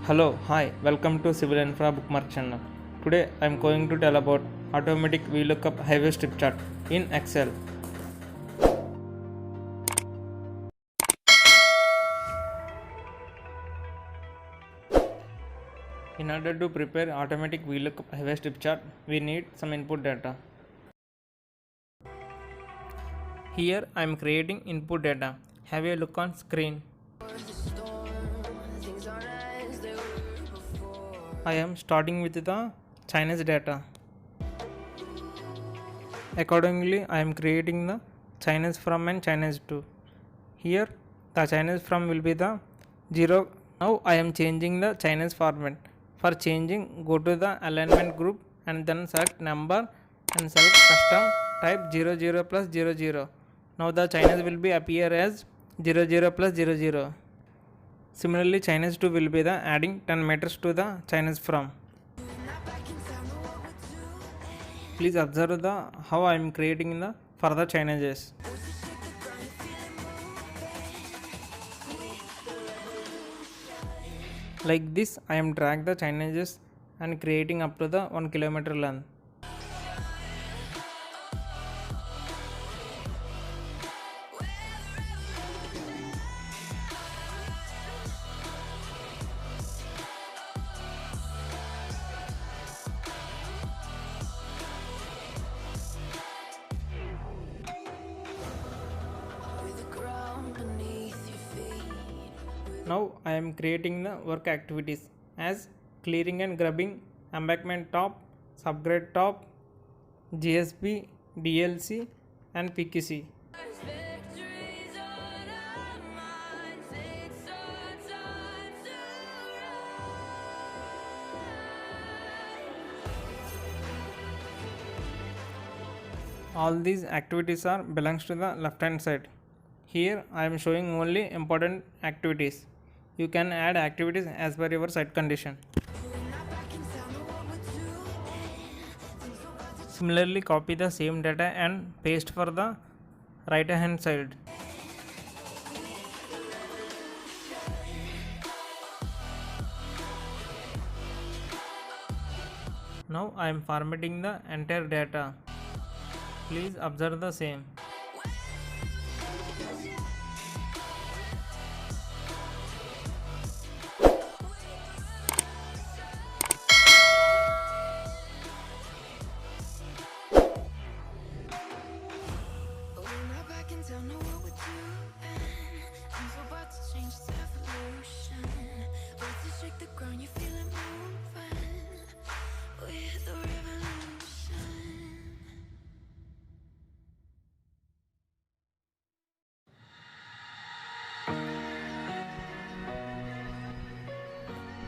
Hello, hi, welcome to Civil Infra Bookmark channel. Today I am going to tell about automatic VLOOKUP highway strip chart in Excel. In order to prepare automatic VLOOKUP highway strip chart, we need some input data. Here I am creating input data. Have a look on screen. I am starting with the Chinese data. Accordingly, I am creating the Chinese from and Chinese to. Here, the Chinese from will be the 0. Now, I am changing the Chinese format. For changing, go to the alignment group and then select number and select custom type 00 plus 00. Now, the Chinese will be appear as 00 plus 00. Similarly, Chinese to will be the adding 10 meters to the Chinese from. Please observe the how I am creating the further changes. Like this, I am drag the changes and creating up to the 1 kilometer length. Now I am creating the work activities as clearing and grubbing embankment top, subgrade top, GSB, DLC and PQC. All these activities are belongs to the left hand side. Here I am showing only important activities. You can add activities as per your site condition. Similarly, copy the same data and paste for the right hand side. Now I am formatting the entire data. Please observe the same.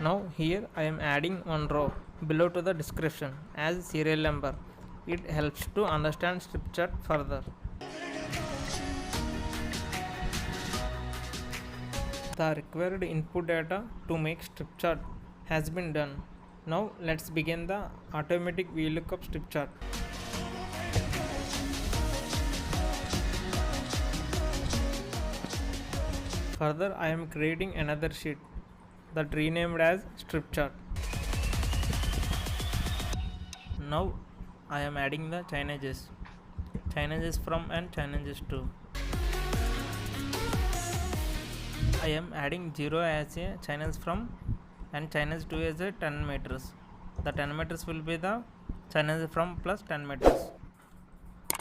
Now here I am adding one row below to the description as serial number. It helps to understand strip chart further. The required input data to make strip chart has been done. Now let's begin the automatic VLOOKUP strip chart. Further, I am creating another sheet that renamed as strip chart. Now I am adding the Chinages from and Chinages to. I am adding 0 as a Chinese from and Chinese to as a 10 meters. The 10 meters will be the Chinese from plus 10 meters.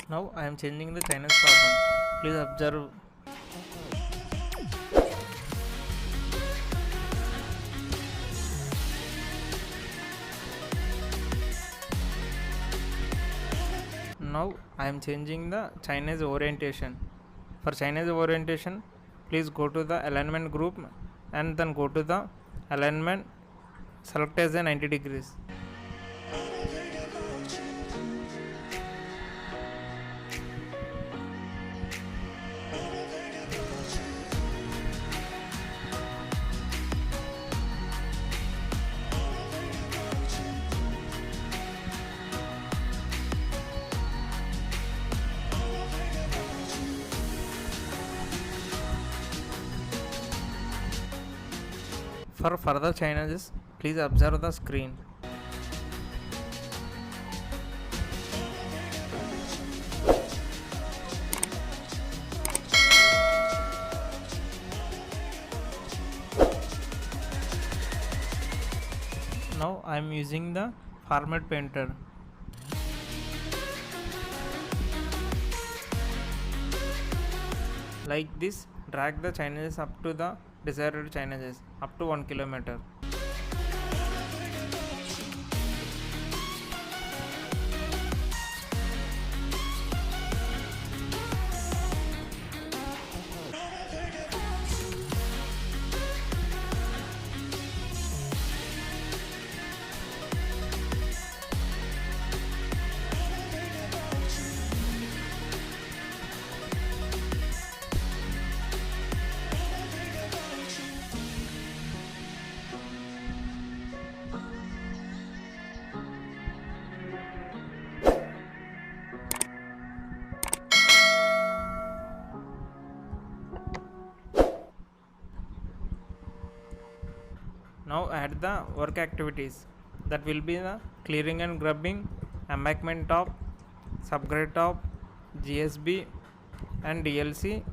Now I am changing the Chinese format. Please observe. Now I am changing the Chinese orientation. For Chinese orientation, please go to the alignment group and then go to the alignment, select as a 90 degrees. For further changes, please observe the screen. Now I am using the format painter. Like this, drag the changes up to the desired changes up to 1 kilometer. Now add the work activities, that will be the clearing and grubbing, embankment top, subgrade top, GSB and DLC,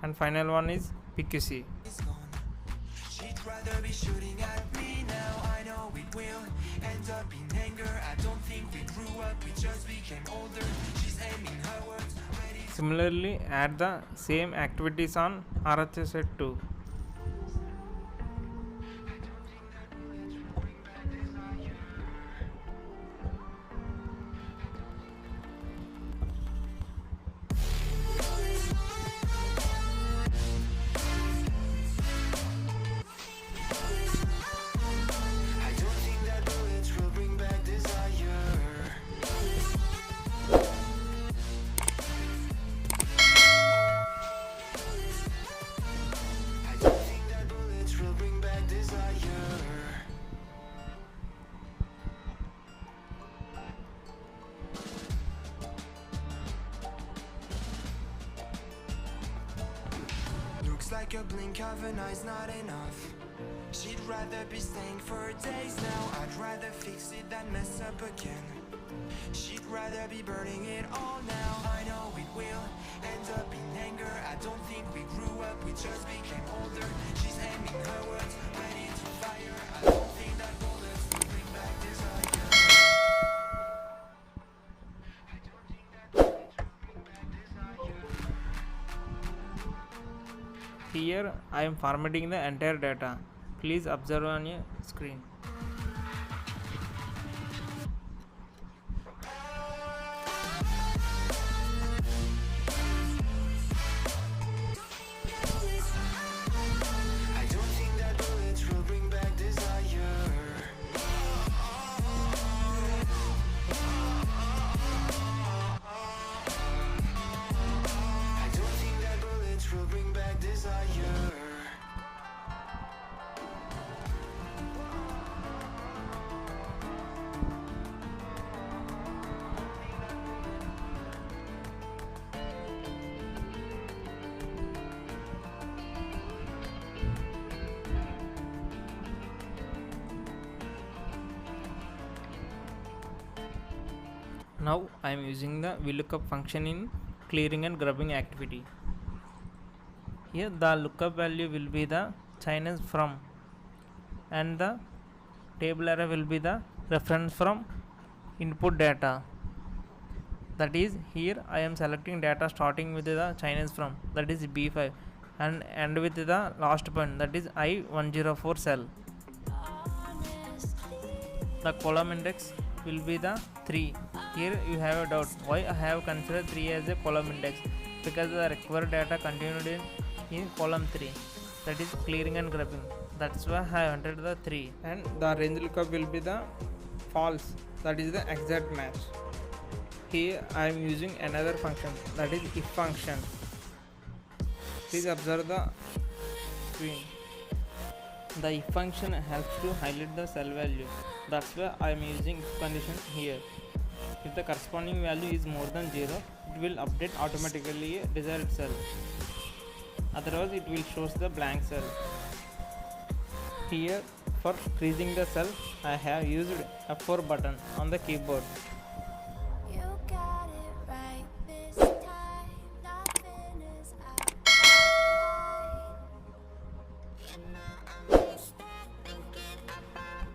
and final one is PQC. She'd rather be shooting at me now. I know it will end up in anger. I don't think we grew up, we just became older. She's aiming her words ready. Similarly, add the same activities on RHS set 2. I don't think that bullets will bring back desire. I don't think that bullets will bring back desire. Looks like a blink of an eye's not enough. She'd rather be staying for days now. I'd rather fix it than mess up again. She'd rather be burning it all now. I know it will end up in anger. I don't think we grew up, we just became older. She's aiming her words ready to fire. I don't think that bullets will bring back desire. I don't think that bullets will bring back desire. Here I am formatting the entire data. Please observe on your screen. I don't think that bullets will bring back desire. I don't think that bullets will bring back desire. Now I am using the VLOOKUP function in clearing and grubbing activity. Here the lookup value will be the Chinese from, and the table array will be the reference from input data. That is, here I am selecting data starting with the Chinese from, that is B5, and end with the last point, that is I104 cell. The column index will be the 3. Here you have a doubt why I have considered 3 as a column index, because the required data continued in column 3, that is clearing and grubbing. That's why I have entered the 3, and the range lookup will be the false, that is the exact match. Here I am using another function, that is if function. Please observe the screen. The if function helps to highlight the cell value. That's why I am using if condition here. If the corresponding value is more than 0, it will update automatically a desired cell. Otherwise it will show the blank cell. Here for freezing the cell, I have used F4 button on the keyboard. You got it right this time. Nothing is out of line. You know I may start thinking about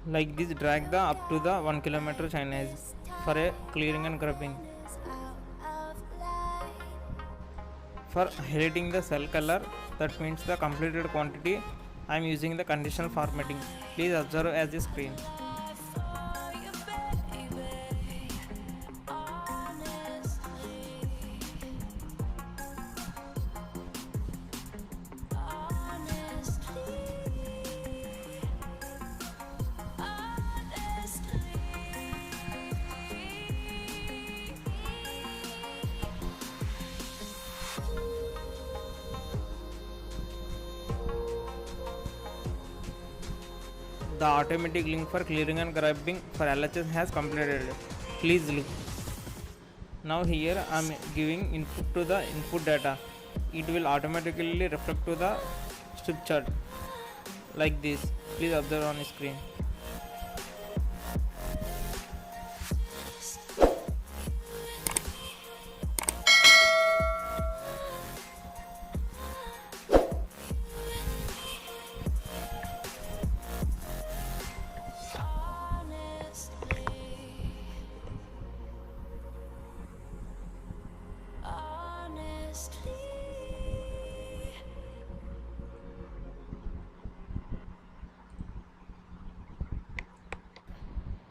it. Like this, drag the up to the 1 kilometer Chinese for a clearing and grubbing. Is out of line. For highlighting the cell color, that means the completed quantity, I am using the conditional formatting. Please observe as the screen. For you, baby. Honestly. The automatic link for clearing and grabbing for LHS has completed. Please look. Now here I am giving input to the input data. It will automatically reflect to the strip chart like this. Please observe on screen.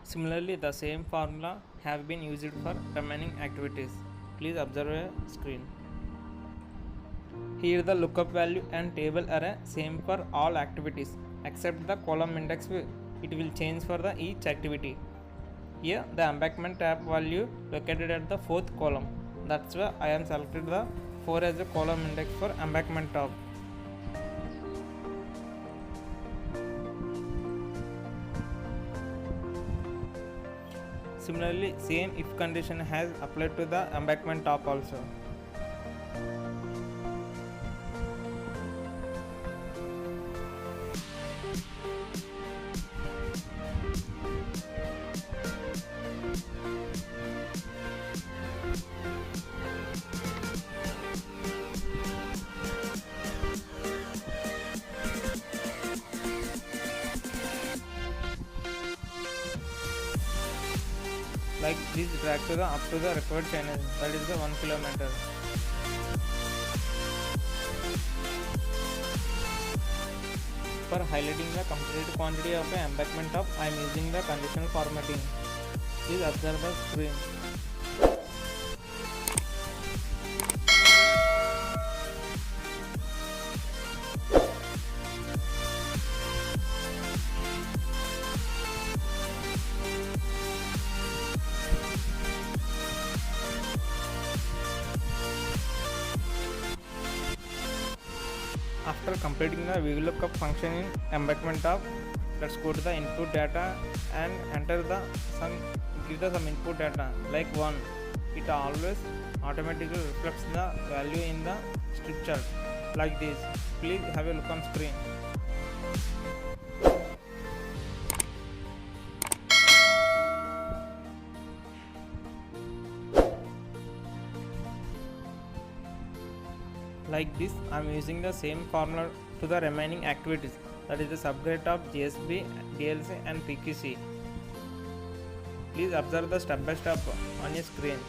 Similarly, the same formula have been used for remaining activities. Please observe a screen. Here the lookup value and table array same for all activities except the column index it will change for the each activity. Here the embankment tab value located at the fourth column. That's why I am selected the 4 as a column index for embankment tab. Similarly, same if condition has applied to the embankment top also. Like this, drag to the up to the required channel, that is the 1 kilometer. For highlighting the complete quantity of the embankment top, I am using the conditional formatting. Please observe the screen. After completing the VLOOKUP function in embankment top, let's go to the input data and give the some input data like 1. It always automatically reflects the value in the strip chart like this. Please have a look on screen. Like this, I am using the same formula to the remaining activities, that is the subgrade of GSB, DLC and PQC. Please observe the step by step on your screen.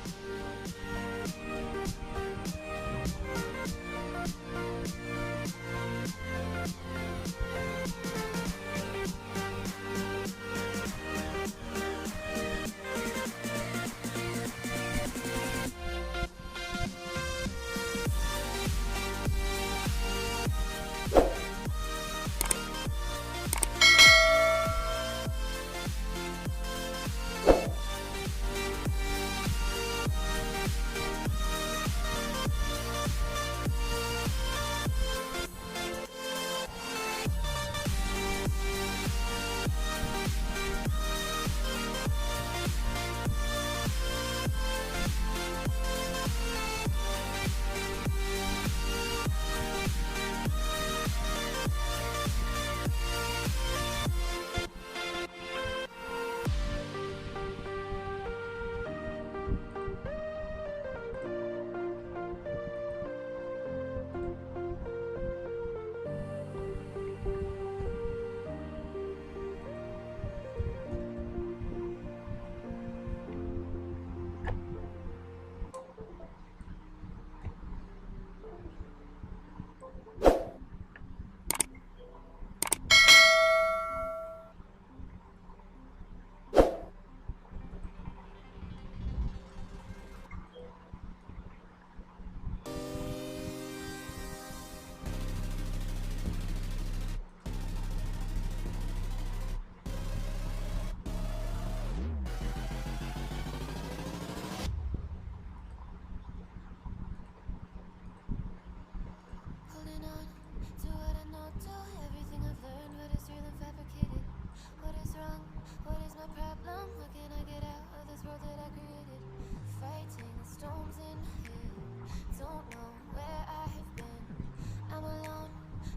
storms in here. Don't know where I have been. I'm alone,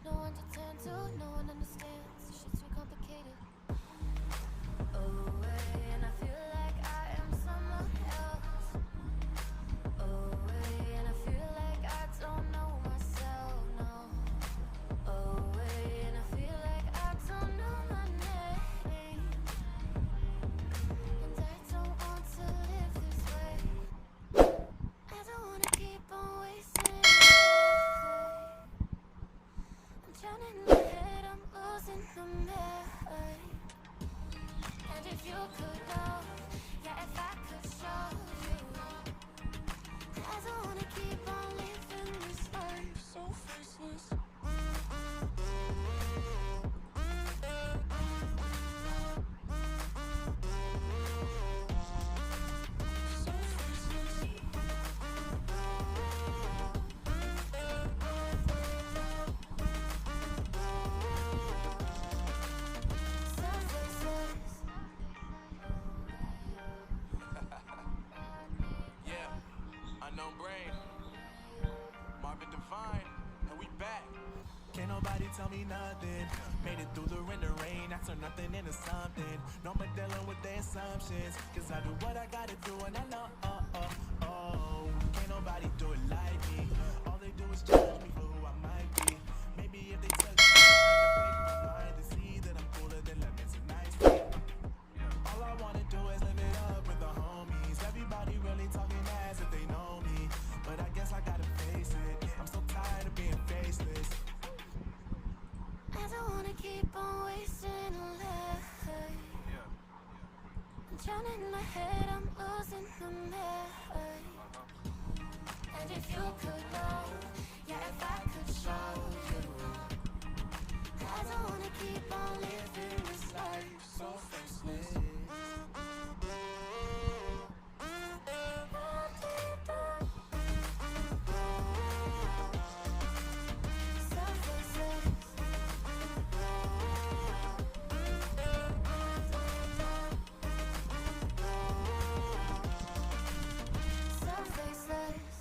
no one to turn to, no one understands. Shit's too complicated. Away, and I feel like I am someone else. Away, and I feel like I don't know myself, no. Away, and I feel like I don't know my name. And I don't want to live this way. I don't wanna keep on wasting away. I'm drowning in my head, I'm losing the mind. And if you could know, yeah, if I could show you, I don't wanna keep on living this life so faceless. So faceless. So faceless. Yeah, unknown brain, Marvin Devine, and we back. Can't nobody tell me nothing. Made it through the wind and rain. I turn nothing into something. No more dealing with their assumptions. Cause I do what I gotta do and I know. Can't nobody do it like me. All they do is judge me for who I might be. Maybe if they touch me, to break my mind, they see that I'm cooler than lemons and iced tea. All I wanna do is live it up with the homies. Everybody really talking as if they know me. But I guess I gotta face it. I'm so tired of being faceless. I don't wanna keep on wasting life. I'm drowning in my head, I'm losing the mind. And if you could know, yeah, if I could show you, I don't wanna keep on living this life so faceless. So faceless. So faceless.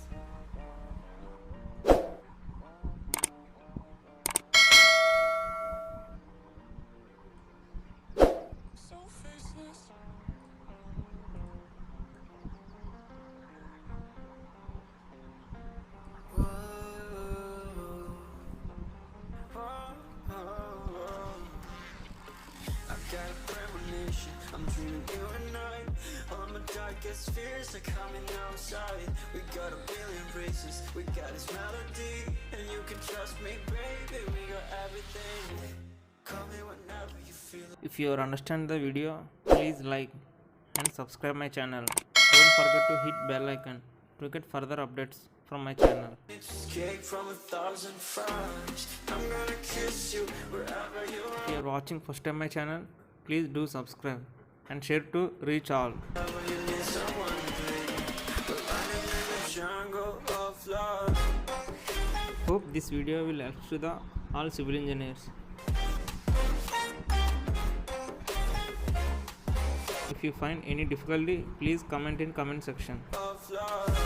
So faceless. I've got a premonition, I'm dreaming you and I. All my darkest fears are coming outside. We got a billion races, we got this melody. And you can trust me, baby, we got everything. Call me whenever you feel it. If you understand the video, please like and subscribe my channel. Don't forget to hit bell icon to get further updates from my channel. Escape from 1,000 fires. I'm gonna kiss you wherever you If you are watching first time my channel, please do subscribe and share to reach all. are, when you need someone, baby. We're running in the jungle of love. Hope this video will help to the all civil engineers. If you find any difficulty, please comment in comment section. Of love.